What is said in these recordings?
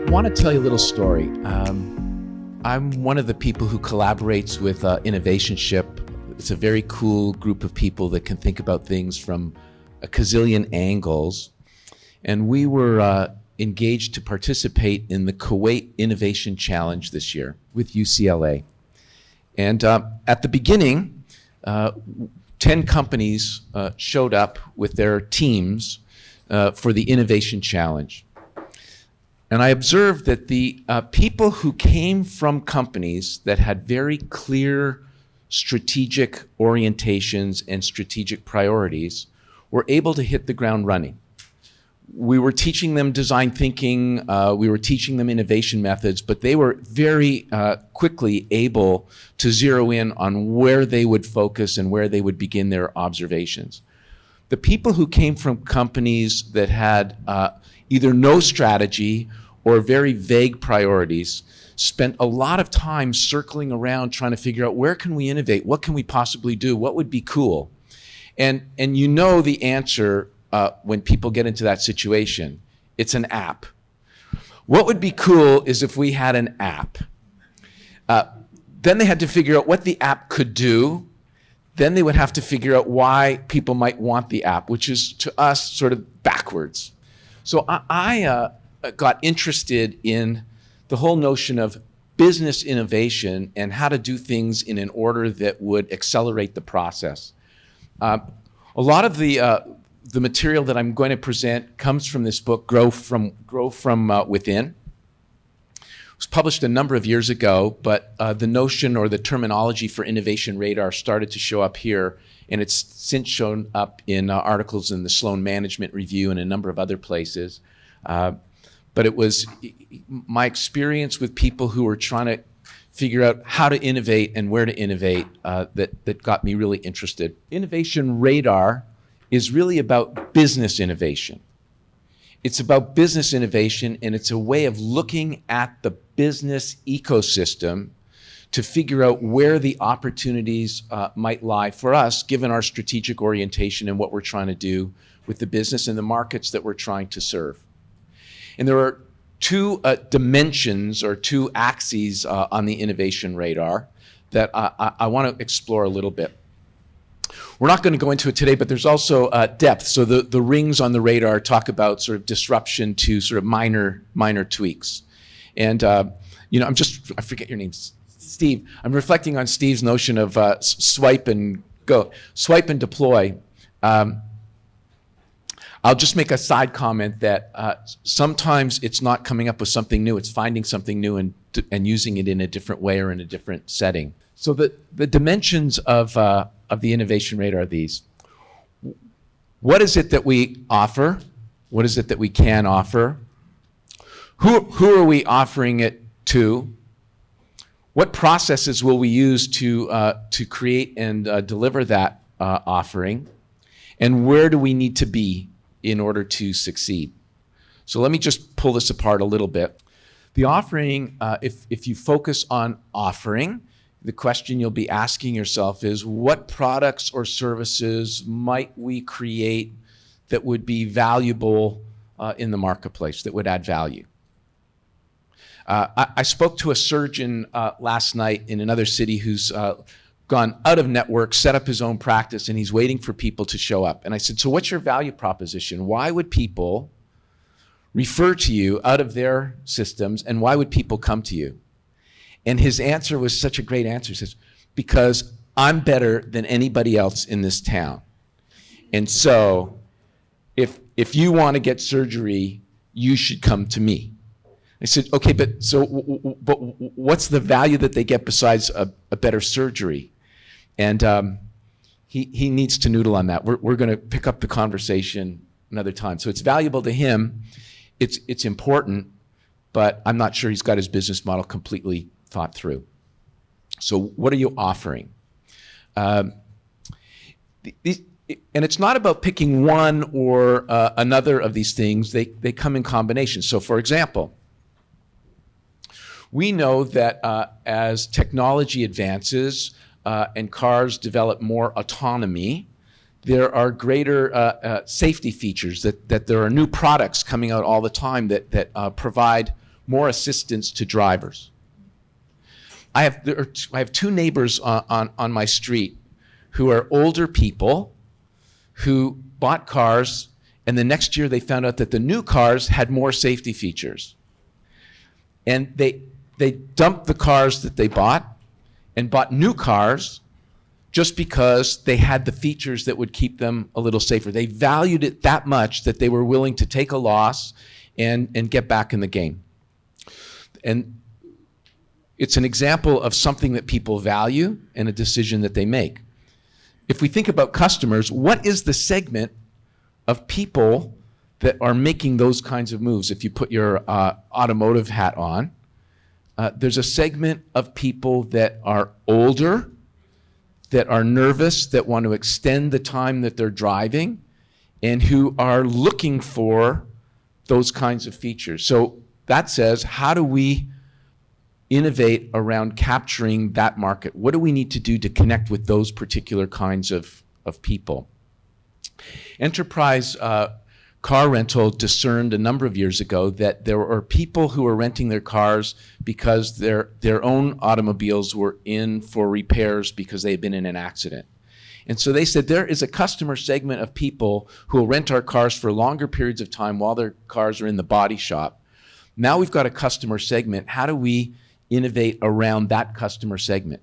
want to tell you a little story. I'm one of the people who collaborates with Innovationship. It's a very cool group of people that can think about things from a gazillion angles. And we were engaged to participate in the Kuwait Innovation Challenge this year with UCLA. And at the beginning, 10 companies showed up with their teams for the Innovation Challenge. And I observed that the people who came from companies that had very clear strategic orientations and strategic priorities were able to hit the ground running. We were teaching them design thinking, we were teaching them innovation methods, but they were very quickly able to zero in on where they would focus and where they would begin their observations. The people who came from companies that had either no strategy or very vague priorities spent a lot of time circling around trying to figure out where can we innovate, what can we possibly do, what would be cool. And you know the answer when people get into that situation. It's an app. What would be cool is if we had an app. Then they had to figure out what the app could do. Then they would have to figure out why people might want the app, which is to us sort of backwards. So I got interested in the whole notion of business innovation and how to do things in an order that would accelerate the process. A lot of the material that I'm going to present comes from this book, Grow From Within. It was published a number of years ago, but the notion or the terminology for innovation radar started to show up here, and it's since shown up in articles in the Sloan Management Review and a number of other places. But it was my experience with people who were trying to figure out how to innovate and where to innovate that got me really interested. Innovation radar is really about business innovation. It's about business innovation, and it's a way of looking at the business ecosystem to figure out where the opportunities might lie for us, given our strategic orientation and what we're trying to do with the business and the markets that we're trying to serve. And there are two dimensions or two axes on the innovation radar that I want to explore a little bit. We're not going to go into it today, but there's also depth. So the rings on the radar talk about sort of disruption to sort of minor tweaks. And you know, I forget your name, Steve. I'm reflecting on Steve's notion of swipe and deploy. I'll just make a side comment that sometimes it's not coming up with something new, it's finding something new and using it in a different way or in a different setting. So the dimensions of the innovation radar are these. What is it that we offer? What is it that we can offer? Who are we offering it to? What processes will we use to create and deliver that offering? And where do we need to be in order to succeed? So let me just pull this apart a little bit. The offering, if you focus on offering, the question you'll be asking yourself is, what products or services might we create that would be valuable in the marketplace, that would add value? I spoke to a surgeon last night in another city who's gone out of network, set up his own practice, and he's waiting for people to show up. And I said, so what's your value proposition? Why would people refer to you out of their systems, and why would people come to you? And his answer was such a great answer. He says, because I'm better than anybody else in this town. And so if you want to get surgery, you should come to me. I said, okay, but what's the value that they get besides a better surgery? And he needs to noodle on that. We're going to pick up the conversation another time. So it's valuable to him. It's important, but I'm not sure he's got his business model completely thought through. So what are you offering? And it's not about picking one or another of these things. They come in combination. So for example, we know that as technology advances and cars develop more autonomy, there are greater safety features, that there are new products coming out all the time that provide more assistance to drivers. I have two neighbors on my street who are older people who bought cars, and the next year they found out that the new cars had more safety features. And they dumped the cars that they bought and bought new cars just because they had the features that would keep them a little safer. They valued it that much that they were willing to take a loss and get back in the game. And it's an example of something that people value and a decision that they make. If we think about customers, what is the segment of people that are making those kinds of moves? If you put your automotive hat on, there's a segment of people that are older, that are nervous, that want to extend the time that they're driving, and who are looking for those kinds of features. So that says, how do we innovate around capturing that market? What do we need to do to connect with those particular kinds of people? Enterprise car rental discerned a number of years ago that there were people who were renting their cars because their own automobiles were in for repairs because they had been in an accident. And so they said there is a customer segment of people who will rent our cars for longer periods of time while their cars are in the body shop. Now we've got a customer segment. How do we innovate around that customer segment?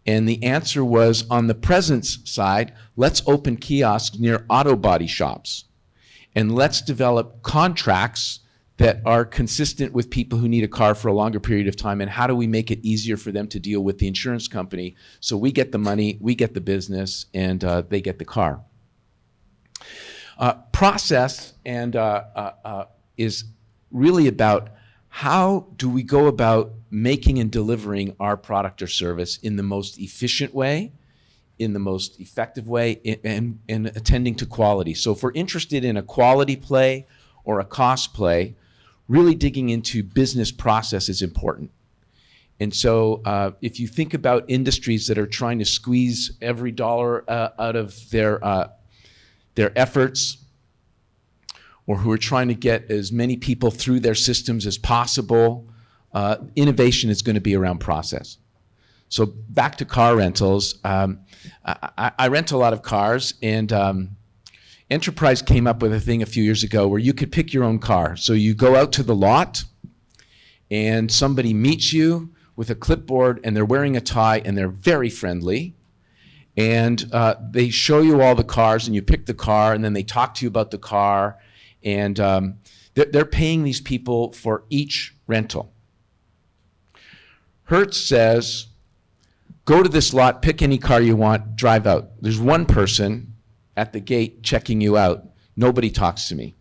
And the answer was, on the presence side, let's open kiosks near auto body shops. And let's develop contracts that are consistent with people who need a car for a longer period of time, and how do we make it easier for them to deal with the insurance company so we get the money, we get the business, and they get the car. Process and is really about how do we go about making and delivering our product or service in the most efficient way, in the most effective way, and attending to quality. So if we're interested in a quality play or a cost play, really digging into business process is important. And so if you think about industries that are trying to squeeze every dollar out of their efforts, or who are trying to get as many people through their systems as possible, innovation is going to be around process. So back to car rentals, I rent a lot of cars, and Enterprise came up with a thing a few years ago where you could pick your own car. So you go out to the lot, and somebody meets you with a clipboard, and they're wearing a tie, and they're very friendly. And they show you all the cars, and you pick the car, and then they talk to you about the car. And they're paying these people for each rental. Hertz says, go to this lot, pick any car you want, drive out. There's one person at the gate checking you out. Nobody talks to me.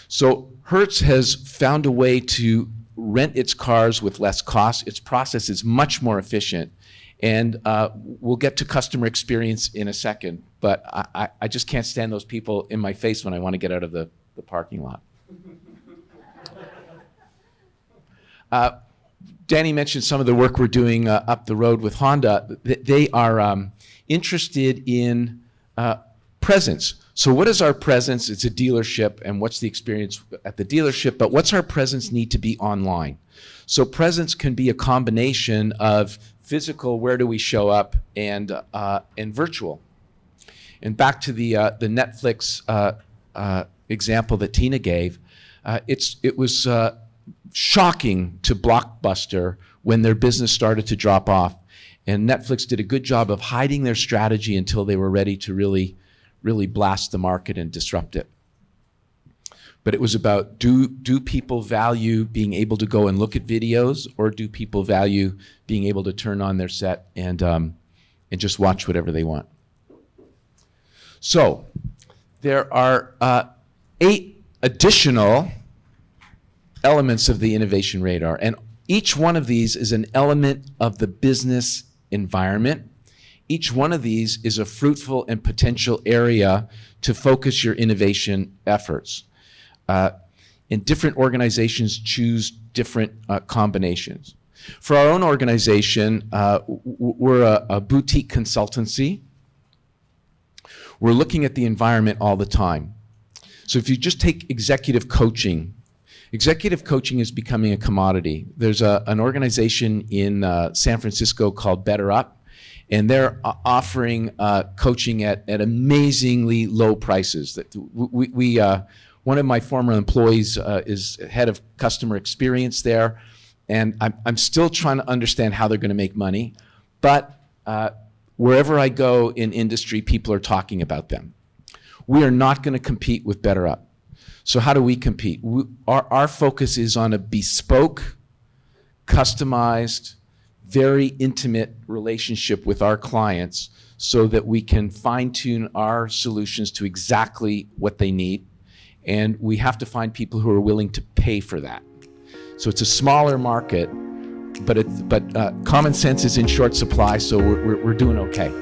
So Hertz has found a way to rent its cars with less cost. Its process is much more efficient. And we'll get to customer experience in a second, but I just can't stand those people in my face when I want to get out of the parking lot. Danny mentioned some of the work we're doing up the road with Honda. They are interested in presence. So what is our presence? It's a dealership, and what's the experience at the dealership, but what's our presence need to be online? So presence can be a combination of physical, where do we show up, and virtual. And back to the Netflix example that Tina gave, it was shocking to Blockbuster when their business started to drop off. And Netflix did a good job of hiding their strategy until they were ready to really blast the market and disrupt it. But it was about, do people value being able to go and look at videos, or do people value being able to turn on their set and just watch whatever they want? So there are 8 additional elements of the innovation radar, and each one of these is an element of the business environment. Each one of these is a fruitful and potential area to focus your innovation efforts. And different organizations choose different combinations. For our own organization, we're a boutique consultancy. We're looking at the environment all the time. So if you just take executive coaching, Executive coaching is becoming a commodity. There's an organization in San Francisco called Better Up, and they're offering coaching at amazingly low prices. That one of my former employees is head of customer experience there, and I'm still trying to understand how they're going to make money, but wherever I go in industry, people are talking about them. We are not going to compete with Better Up. So how do we compete? Our focus is on a bespoke, customized, very intimate relationship with our clients so that we can fine-tune our solutions to exactly what they need. And we have to find people who are willing to pay for that. So it's a smaller market, but common sense is in short supply, so we're doing okay.